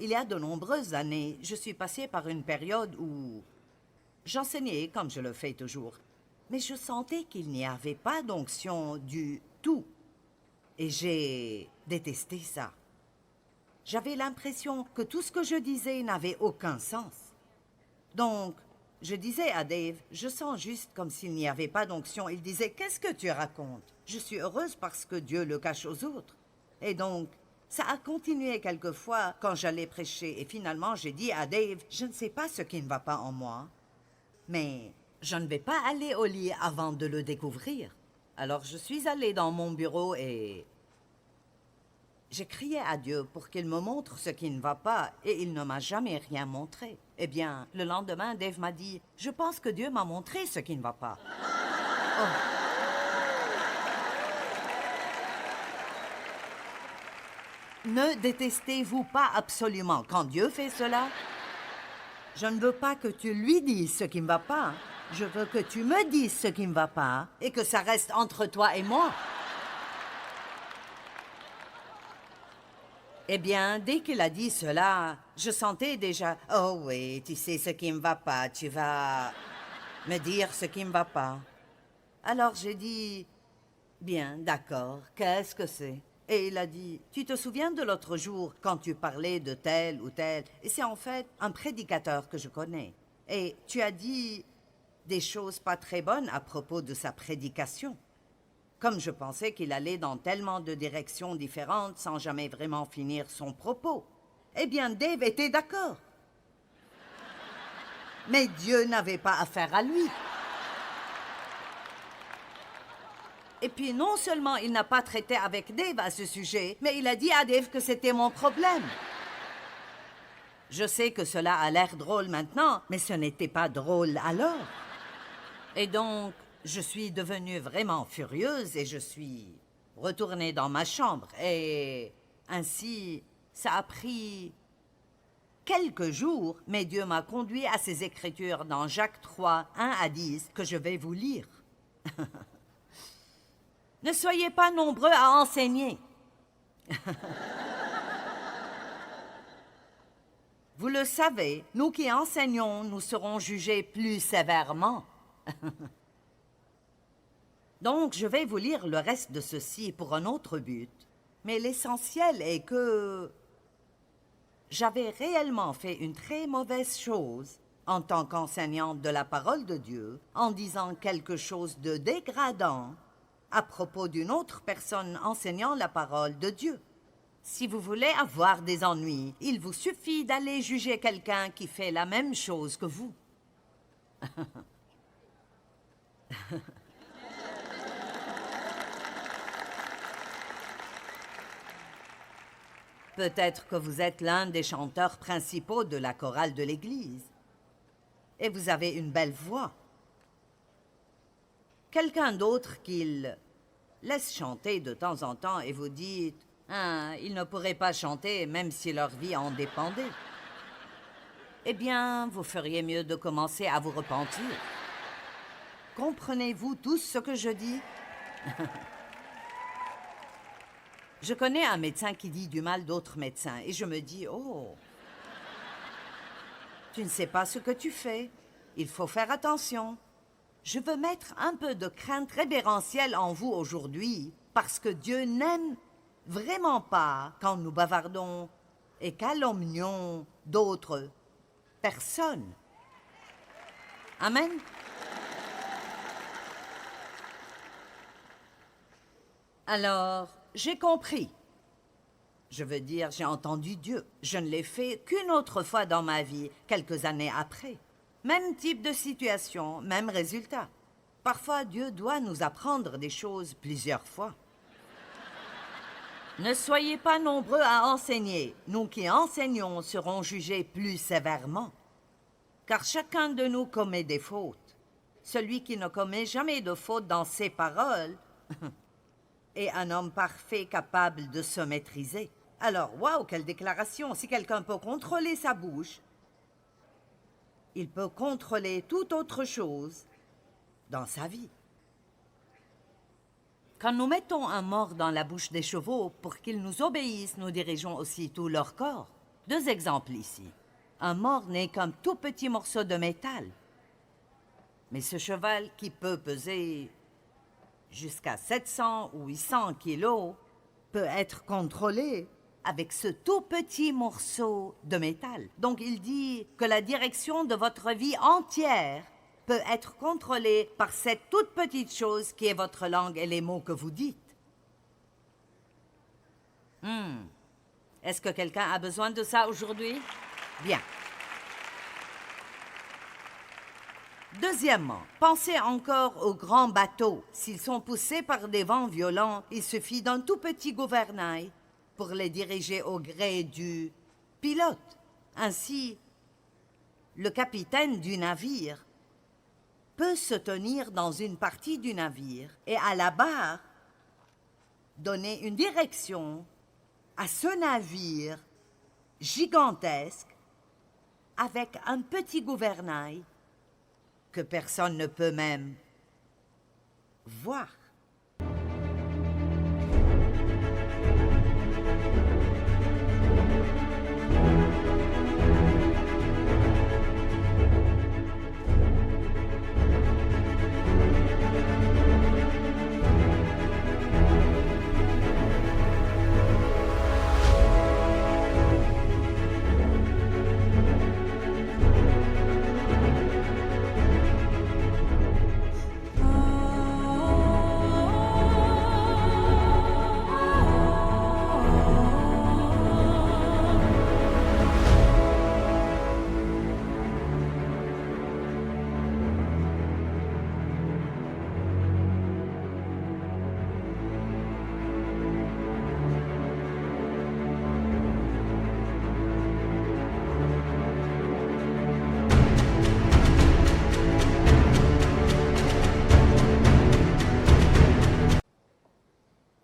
il y a de nombreuses années, je suis passée par une période où j'enseignais comme je le fais toujours, mais je sentais qu'il n'y avait pas d'onction du tout. Et j'ai détesté ça. J'avais l'impression que tout ce que je disais n'avait aucun sens. Donc, je disais à Dave, je sens juste comme s'il n'y avait pas d'onction. Il disait, qu'est-ce que tu racontes? Je suis heureuse parce que Dieu le cache aux autres. Et donc, ça a continué quelquefois quand j'allais prêcher. Et finalement, j'ai dit à Dave, je ne sais pas ce qui ne va pas en moi, mais je ne vais pas aller au lit avant de le découvrir. Alors, je suis allée dans mon bureau et j'ai crié à Dieu pour qu'il me montre ce qui ne va pas, et il ne m'a jamais rien montré. Eh bien, le lendemain, Dave m'a dit, « Je pense que Dieu m'a montré ce qui ne va pas. » Oh. Ne détestez-vous pas absolument quand Dieu fait cela? Je ne veux pas que tu lui dises ce qui ne va pas. Je veux que tu me dises ce qui ne va pas et que ça reste entre toi et moi. Eh bien, dès qu'il a dit cela, je sentais déjà, « Oh oui, tu sais ce qui ne va pas, tu vas me dire ce qui ne va pas. » Alors j'ai dit, « Bien, d'accord, qu'est-ce que c'est? » Et il a dit, « Tu te souviens de l'autre jour quand tu parlais de tel ou tel? Et c'est en fait un prédicateur que je connais. Et tu as dit des choses pas très bonnes à propos de sa prédication. » Comme je pensais qu'il allait dans tellement de directions différentes sans jamais vraiment finir son propos. Eh bien, Dave était d'accord. Mais Dieu n'avait pas affaire à lui. Et puis, non seulement il n'a pas traité avec Dave à ce sujet, mais il a dit à Dave que c'était mon problème. Je sais que cela a l'air drôle maintenant, mais ce n'était pas drôle alors. Et donc, je suis devenue vraiment furieuse et je suis retournée dans ma chambre. Et ainsi, ça a pris quelques jours, mais Dieu m'a conduit à ces écritures dans Jacques 3, 1 à 10, que je vais vous lire. Ne soyez pas nombreux à enseigner. Vous le savez, nous qui enseignons, nous serons jugés plus sévèrement. Donc, je vais vous lire le reste de ceci pour un autre but. Mais l'essentiel est que j'avais réellement fait une très mauvaise chose en tant qu'enseignante de la parole de Dieu, en disant quelque chose de dégradant à propos d'une autre personne enseignant la parole de Dieu. Si vous voulez avoir des ennuis, il vous suffit d'aller juger quelqu'un qui fait la même chose que vous. Peut-être que vous êtes l'un des chanteurs principaux de la chorale de l'Église. Et vous avez une belle voix. Quelqu'un d'autre qu'il laisse chanter de temps en temps et vous dites « Ah, ils ne pourraient pas chanter même si leur vie en dépendait. » Eh bien, vous feriez mieux de commencer à vous repentir. Comprenez-vous tous ce que je dis? Je connais un médecin qui dit du mal d'autres médecins et je me dis « Oh, tu ne sais pas ce que tu fais. Il faut faire attention. » Je veux mettre un peu de crainte révérentielle en vous aujourd'hui parce que Dieu n'aime vraiment pas quand nous bavardons et calomnions d'autres personnes. Amen. Alors, j'ai compris. Je veux dire, j'ai entendu Dieu. Je ne l'ai fait qu'une autre fois dans ma vie, quelques années après. Même type de situation, même résultat. Parfois, Dieu doit nous apprendre des choses plusieurs fois. Ne soyez pas nombreux à enseigner. Nous qui enseignons serons jugés plus sévèrement. Car chacun de nous commet des fautes. Celui qui ne commet jamais de faute dans ses paroles est un homme parfait capable de se maîtriser. Alors, waouh, quelle déclaration! Si quelqu'un peut contrôler sa bouche, il peut contrôler toute autre chose dans sa vie. Quand nous mettons un mors dans la bouche des chevaux pour qu'ils nous obéissent, nous dirigeons aussi tout leur corps. Deux exemples ici. Un mort n'est qu'un tout petit morceau de métal. Mais ce cheval qui peut peser jusqu'à 700 ou 800 kilos peut être contrôlé avec ce tout petit morceau de métal. Donc il dit que la direction de votre vie entière peut être contrôlée par cette toute petite chose qui est votre langue et les mots que vous dites. Est-ce que quelqu'un a besoin de ça aujourd'hui? Bien. Deuxièmement, pensez encore aux grands bateaux. S'ils sont poussés par des vents violents, il suffit d'un tout petit gouvernail pour les diriger au gré du pilote. Ainsi, le capitaine du navire peut se tenir dans une partie du navire et à la barre donner une direction à ce navire gigantesque avec un petit gouvernail que personne ne peut même voir.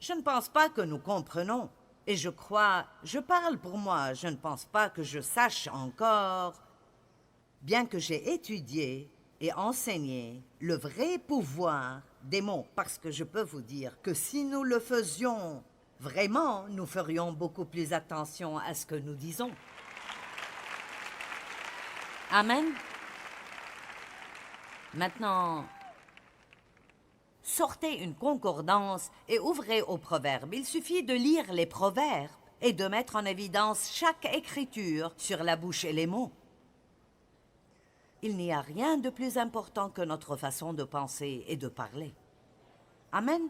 Je ne pense pas que nous comprenons. Et je parle pour moi, je ne pense pas que je sache encore, bien que j'ai étudié et enseigné le vrai pouvoir des mots. Parce que je peux vous dire que si nous le faisions vraiment, nous ferions beaucoup plus attention à ce que nous disons. Amen. Maintenant, sortez une concordance et ouvrez aux proverbes. Il suffit de lire les proverbes et de mettre en évidence chaque écriture sur la bouche et les mots. Il n'y a rien de plus important que notre façon de penser et de parler. Amen.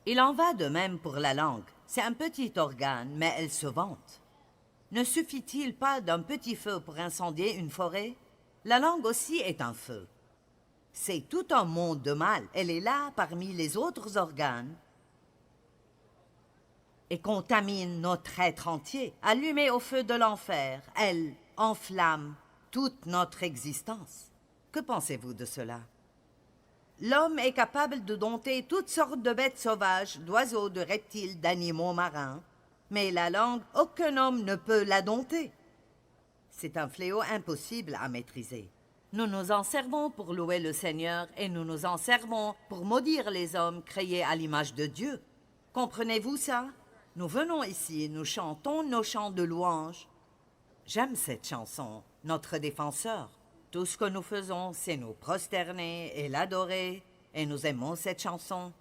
Il en va de même pour la langue. C'est un petit organe, mais elle se vante. Ne suffit-il pas d'un petit feu pour incendier une forêt? La langue aussi est un feu. C'est tout un monde de mal. Elle est là parmi les autres organes et contamine notre être entier. Allumée au feu de l'enfer, elle enflamme toute notre existence. Que pensez-vous de cela? L'homme est capable de dompter toutes sortes de bêtes sauvages, d'oiseaux, de reptiles, d'animaux marins. Mais la langue, aucun homme ne peut la dompter. C'est un fléau impossible à maîtriser. Nous nous en servons pour louer le Seigneur et nous nous en servons pour maudire les hommes créés à l'image de Dieu. Comprenez-vous ça? Nous venons ici, nous chantons nos chants de louange. J'aime cette chanson, notre défenseur. Tout ce que nous faisons, c'est nous prosterner et l'adorer, et nous aimons cette chanson.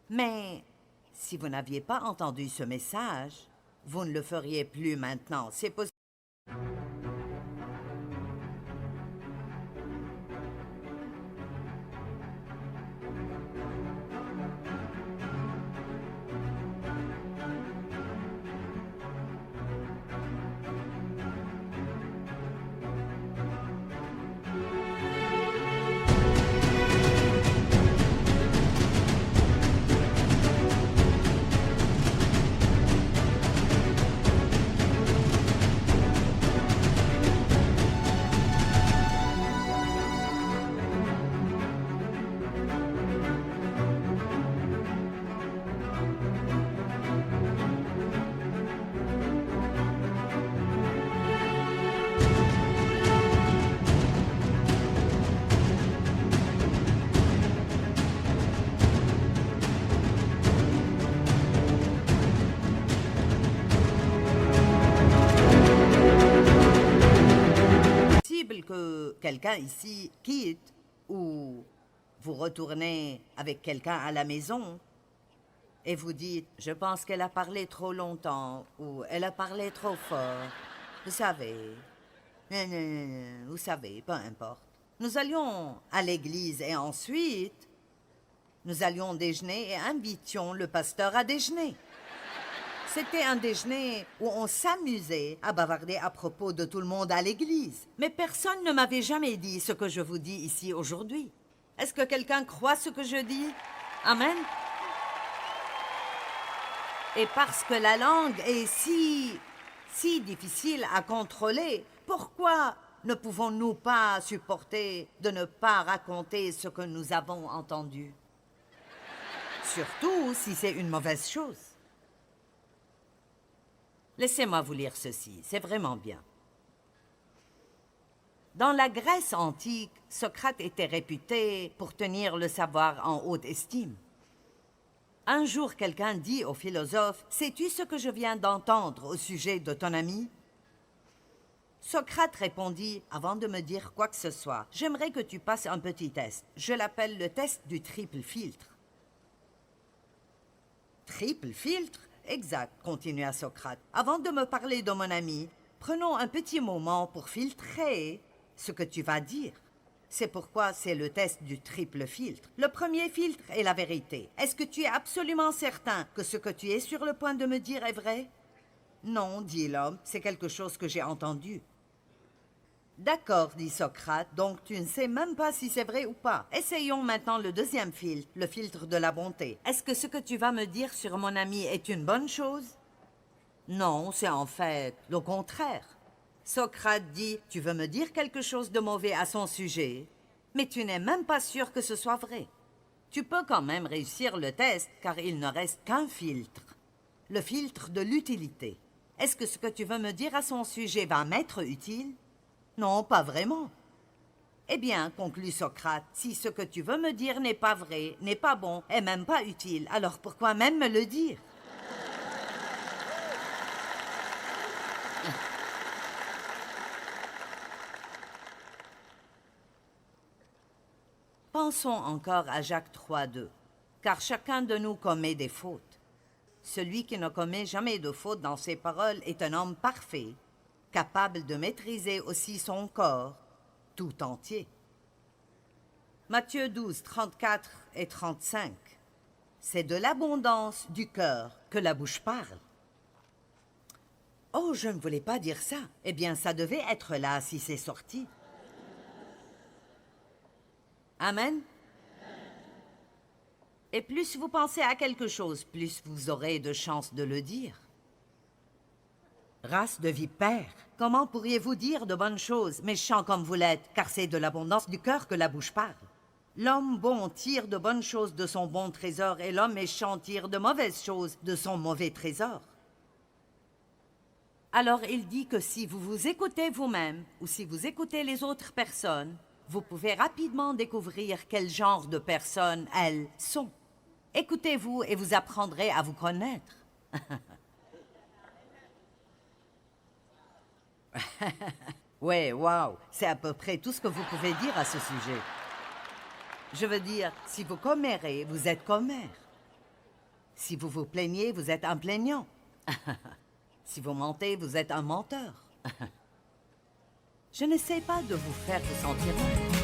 Mais si vous n'aviez pas entendu ce message, vous ne le feriez plus maintenant. C'est possible. que quelqu'un ici quitte ou vous retournez avec quelqu'un à la maison et vous dites « Je pense qu'elle a parlé trop longtemps » ou « Elle a parlé trop fort ». Vous savez, vous savez, peu importe. Nous allions à l'église et ensuite, nous allions déjeuner et invitions le pasteur à déjeuner. C'était un déjeuner où on s'amusait à bavarder à propos de tout le monde à l'église. Mais personne ne m'avait jamais dit ce que je vous dis ici aujourd'hui. Est-ce que quelqu'un croit ce que je dis? Amen. Et parce que la langue est si difficile à contrôler, pourquoi ne pouvons-nous pas supporter de ne pas raconter ce que nous avons entendu? Surtout si c'est une mauvaise chose. Laissez-moi vous lire ceci, c'est vraiment bien. Dans la Grèce antique, Socrate était réputé pour tenir le savoir en haute estime. Un jour, quelqu'un dit au philosophe, « Sais-tu ce que je viens d'entendre au sujet de ton ami ?» Socrate répondit, « Avant de me dire quoi que ce soit, j'aimerais que tu passes un petit test. Je l'appelle le test du triple filtre. » Triple filtre? Exact, continua Socrate. Avant de me parler de mon ami, prenons un petit moment pour filtrer ce que tu vas dire. C'est pourquoi c'est le test du triple filtre. Le premier filtre est la vérité. Est-ce que tu es absolument certain que ce que tu es sur le point de me dire est vrai? Non, dit l'homme, c'est quelque chose que j'ai entendu. D'accord, dit Socrate, donc tu ne sais même pas si c'est vrai ou pas. Essayons maintenant le deuxième filtre, le filtre de la bonté. Est-ce que ce que tu vas me dire sur mon ami est une bonne chose? Non, c'est en fait le contraire. Socrate dit, tu veux me dire quelque chose de mauvais à son sujet, mais tu n'es même pas sûr que ce soit vrai. Tu peux quand même réussir le test, car il ne reste qu'un filtre, le filtre de l'utilité. Est-ce que ce que tu veux me dire à son sujet va m'être utile? Non, pas vraiment. Eh bien, conclut Socrate, si ce que tu veux me dire n'est pas vrai, n'est pas bon, et même pas utile, alors pourquoi même me le dire? Pensons encore à Jacques 3,2. Car chacun de nous commet des fautes. Celui qui ne commet jamais de faute dans ses paroles est un homme parfait, capable de maîtriser aussi son corps tout entier. Matthieu 12, 34 et 35. C'est de l'abondance du cœur que la bouche parle. Oh, je ne voulais pas dire ça. Eh bien, ça devait être là si c'est sorti. Amen. Et plus vous pensez à quelque chose, plus vous aurez de chances de le dire. Race de vipères, comment pourriez-vous dire de bonnes choses, méchants comme vous l'êtes, car c'est de l'abondance du cœur que la bouche parle. L'homme bon tire de bonnes choses de son bon trésor, et l'homme méchant tire de mauvaises choses de son mauvais trésor. Alors il dit que si vous vous écoutez vous-même, ou si vous écoutez les autres personnes, vous pouvez rapidement découvrir quel genre de personnes elles sont. Écoutez-vous et vous apprendrez à vous connaître. Ouais, wow, c'est à peu près tout ce que vous pouvez dire à ce sujet. Je veux dire, si vous commérez, vous êtes commère. Si vous vous plaignez, vous êtes un plaignant. Si vous mentez, vous êtes un menteur. Je n'essaie pas de vous faire vous sentir mal.